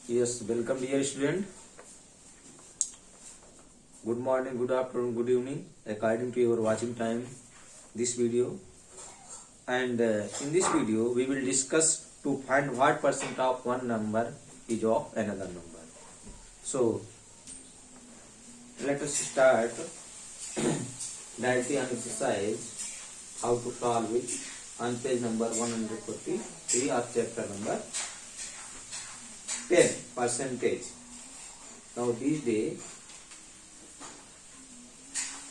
Yes, welcome dear student. Good morning, good afternoon, good evening, according to your watching time this video. And in this video, we will discuss to find what percent of one number is of another number. So, let us start directly on exercise how to solve it on page number 143 of chapter number 10 percentage. Now this day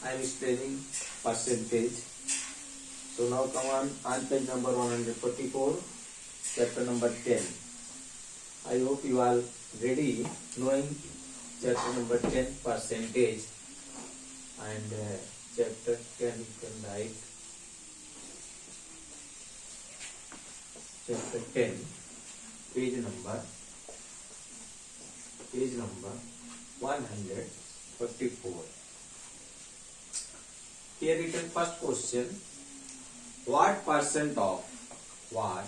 I am explaining percentage. So now come on page number 144, chapter number 10. I hope you are ready knowing chapter number 10 percentage, and chapter 10 you can write chapter 10 page number 144. Here written first question: what percent of what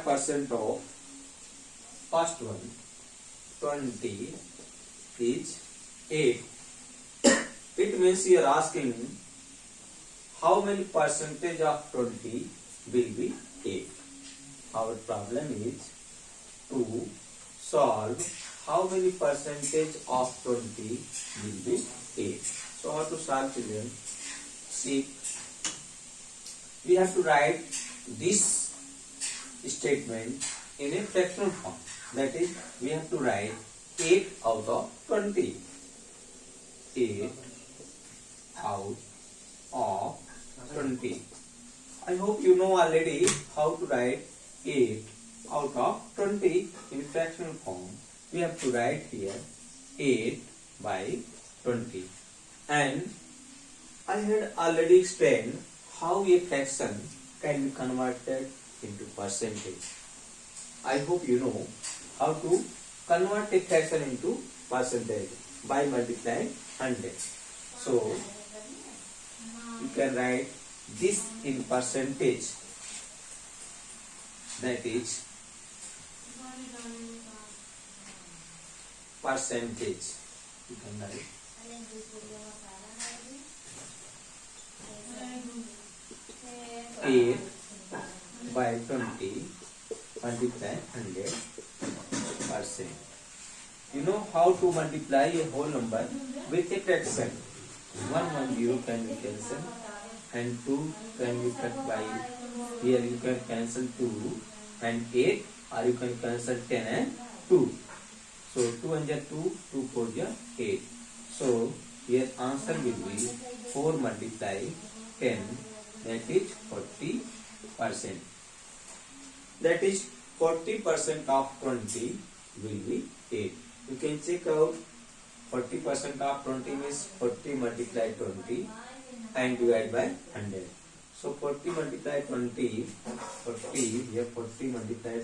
percent of first one 20 is 8. It means you are asking how many percentage of 20 will be 8. Our problem is to solve how many percentage of 20 will be 8. So how to solve, children? See, we have to write this statement in a fractional form. That is, we have to write 8 out of 20. 8 out of 20. I hope you know already how to write 8 out of 20 in fractional form. We have to write here 8 by 20. And I had already explained how a fraction can be converted into percentage. I hope you know how to convert a fraction into percentage by multiplying 100. So you can write this in percentage, that is percentage. You can write 8 by 20 multiply 100%. You know how to multiply a whole number with a fraction. 1 can be cancelled and 2 can be cut by, here you can cancel 2 and 8, or you can cancel 10 and 2. So 2 and 2, 2 4 8. So here answer will be 4 multiply 10, that is 40%. That is 40% of 20 will be 8. You can check out 40% of 20 means 40 multiply 20 and divide by 100. So 40 multiply 20, 40 here 40 multiply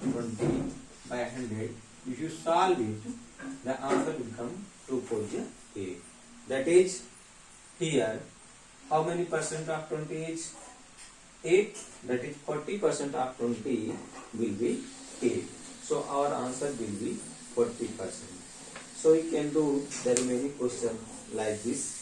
20 by 100. If you solve it, the answer will come 2 4 8. That is, here how many percent of 20 is 8? That is 40% of 20 will be 8. So our answer will be 40%. So you can do the remaining question like this.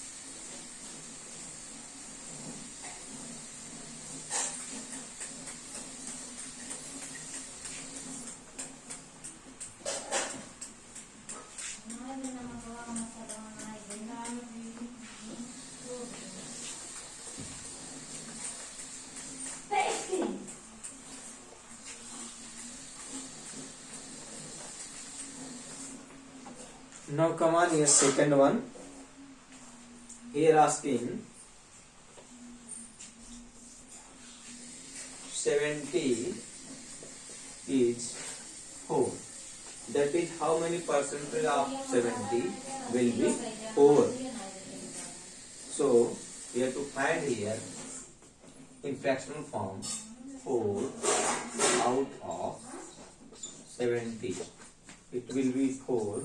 Now come on, here second one. Here asking 70 is 4. That is, how many percentage of 70 will be 4. So we have to find here in fractional form 4 out of 70. it will be 4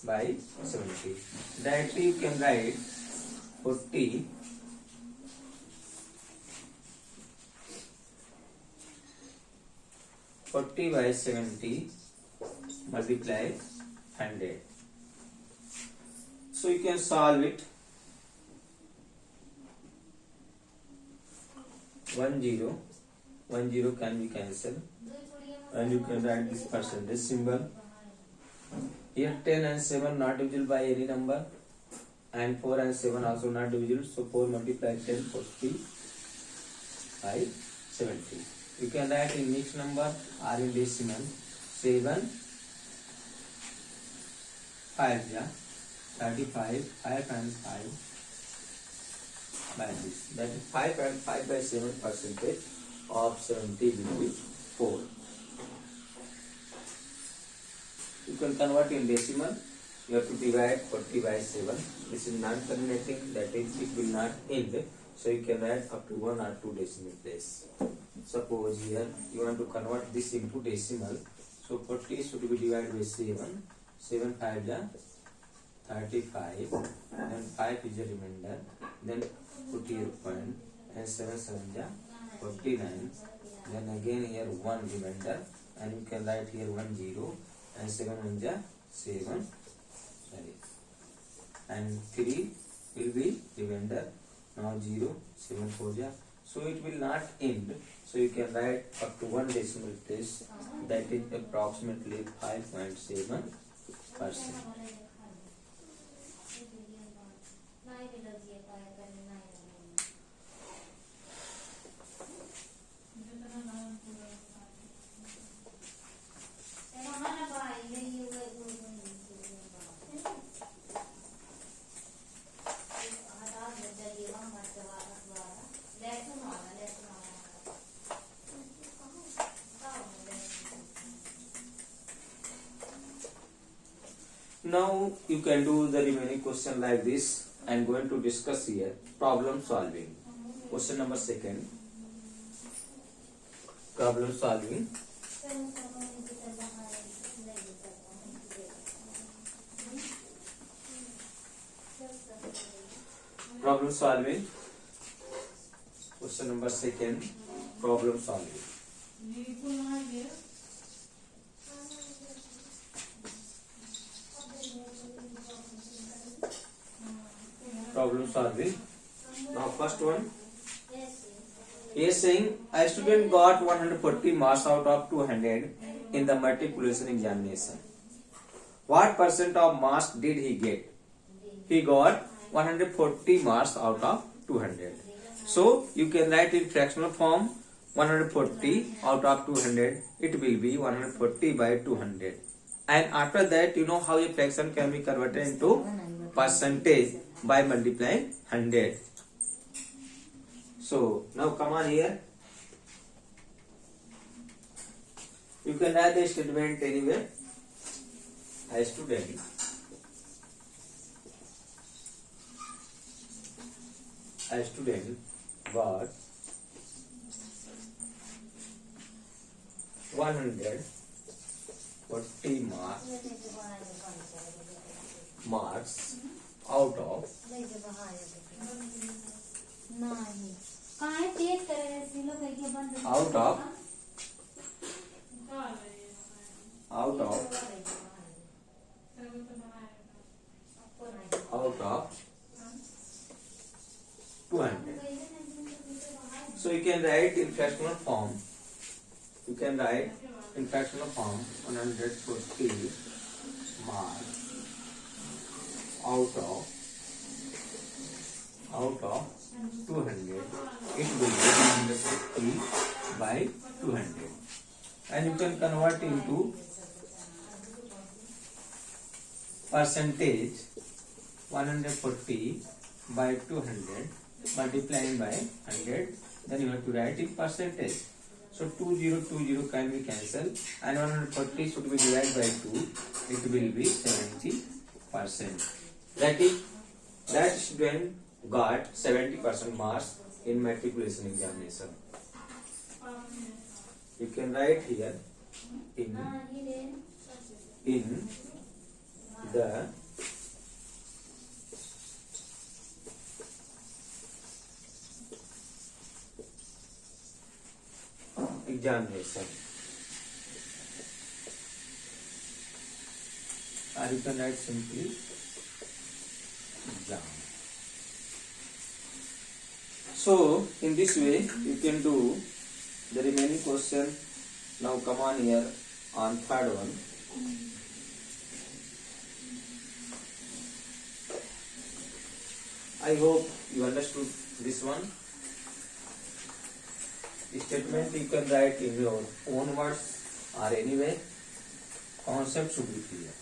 by 70. Directly you can write 40 by 70 multiply 100. So you can solve it. 1 0 can be cancelled, and you can write this percentage symbol. Here 10 and 7 not divisible by any number, and 4 and 7 also not divisible. So 4 multiplied 10, 40 by 70. You can write in mixed number or in decimal. 7 5 ja 35, 5 and 5 by this. That is 5 and 5 by 7 percentage of 70 will be 4. You can convert in decimal. You have to divide 40 by 7. This is non-terminating, that is it will not end. So you can write up to 1 or 2 decimal place. Suppose here you want to convert this into decimal. So 40 should be divided by 7. 7 5 ja 35. Then 5 is a remainder. Then put here point. And 7 7 ja 49. Then again here 1 remainder. And you can write here 1 0. And 7 1 ja 7. Sorry. And 3 will be remainder. Now 0, 7 4 ja. So it will not end. So you can write up to 1 decimal place. That is approximately 5.7%. Now you can do the remaining question like this. I am going to discuss here problem solving. Question number 2. Problem solving. Problem solving. Question number 2. Problem solving. Problem solving. Now first one. He is saying a student got 140 marks out of 200 in the matriculation examination. What percent of marks did he get? He got 140 marks out of 200. So you can write in fractional form 140 out of 200. It will be 140 by 200. And after that, you know how a fraction can be converted into percentage by multiplying 100. So now come on here. You can write the statement anywhere. A student got 140 marks out of 200. So you can write in fractional form. 140 marks out of 200. It will be 150 by 200. And you can convert into percentage. 140 by 200 multiplying by 100. Then you have to write in percentage. So 20 can be cancelled, and 140 should be divided by 2. It will be 70%. That student got 70% marks in matriculation examination. You can write here in in the examination, or you can write simply exam. So in this way you can do the remaining question. Now come on here on third one. I hope you understood this one. Statement you can write in your own words or anyway. Concept should be clear.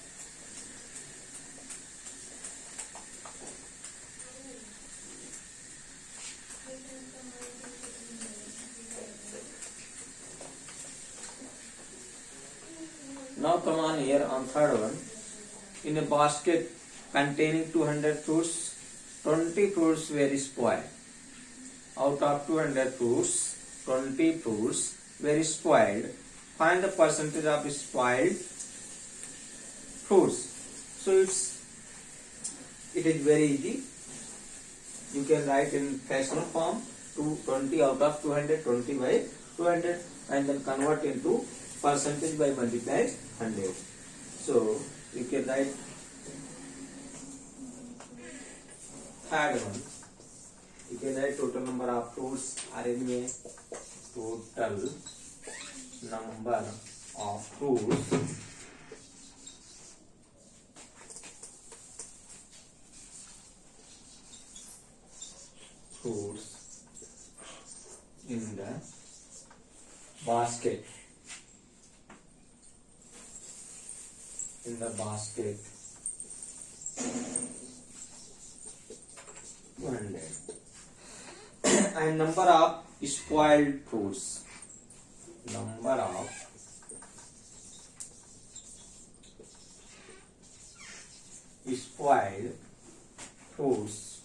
Now come on here on third one. In a basket containing 200 fruits, 20 fruits were spoiled. Out of 200 fruits, 20 fruits were spoiled. Find the percentage of spoiled fruits. So it is very easy. You can write in fractional form 20 out of 200, 20 by 200, and then convert into percentage by multiplied 100. So you can write third one. You can write total number of fruits or anyway total number of fruits in the basket. In the basket 200 and number of spoiled fruits. Number of spoiled fruits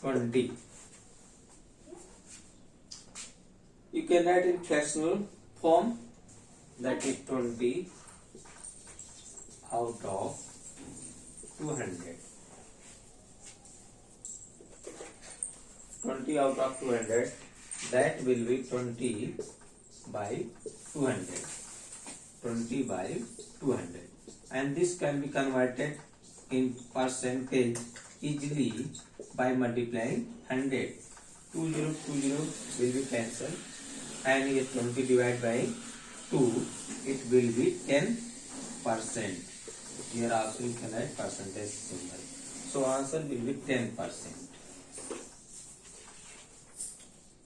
20. You can write in fractional form, that is 20 out of 200. 20 out of 200, that will be 20 by 200. 20 by 200. And this can be converted in percentage easily by multiplying 100. 20 will be cancelled, and here 20 divided by 2, it will be 10%. Here also you can write percentage symbol. So answer will be 10%.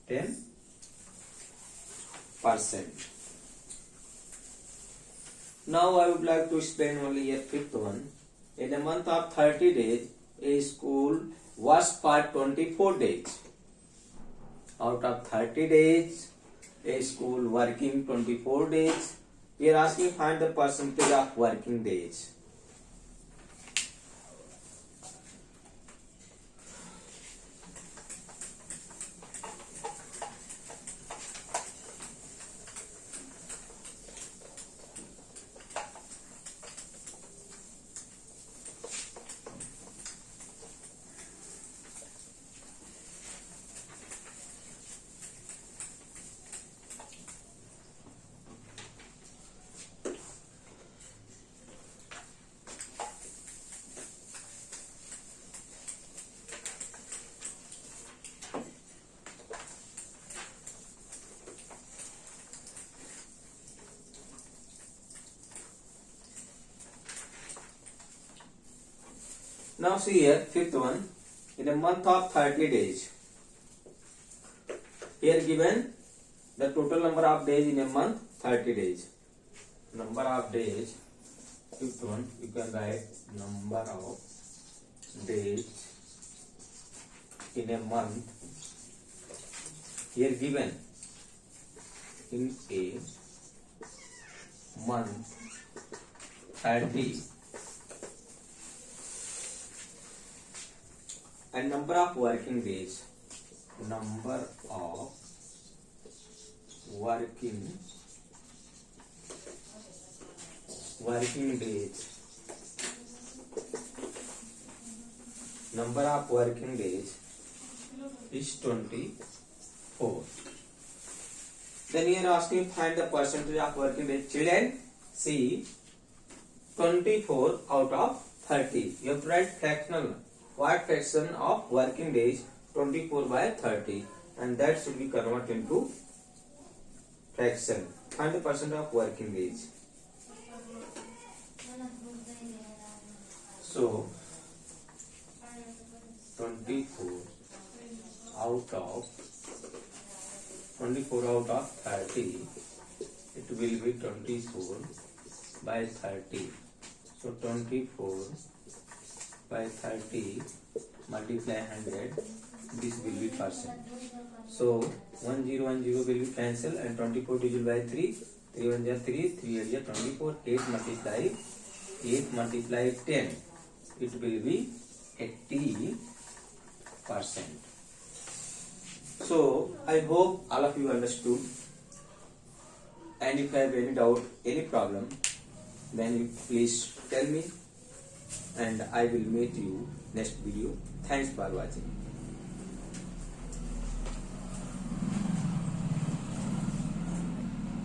10%. Now I would like to explain only here fifth one. In a month of 30 days, a school was for 24 days. Out of 30 days, a school working 24 days. We are asking find the percentage of working days. Now see here, fifth one, in a month of 30 days. Here given the total number of days in a month, 30 days. Number of days, fifth one, you can write number of days in a month. Here given in a month, 30. And number of working days. Number of working days. Number of working days is 24. Then here asking find the percentage of working days. Children, see 24 out of 30. You have to write fractional. What fraction of working days? 24 by 30, and that should be converted into fraction. Find the percent of working days. So 24 out of 30, it will be 24 by 30. So 24 by 30 multiply 100, this will be percent. So 1010 will be cancelled, and 24 divided by 3, 3 1 is 3, 3 8 is 24, 8 multiply 10, it will be 80%. So I hope all of you understood, and if you have any doubt, any problem, then you please tell me, and I will meet you next video. Thanks for watching.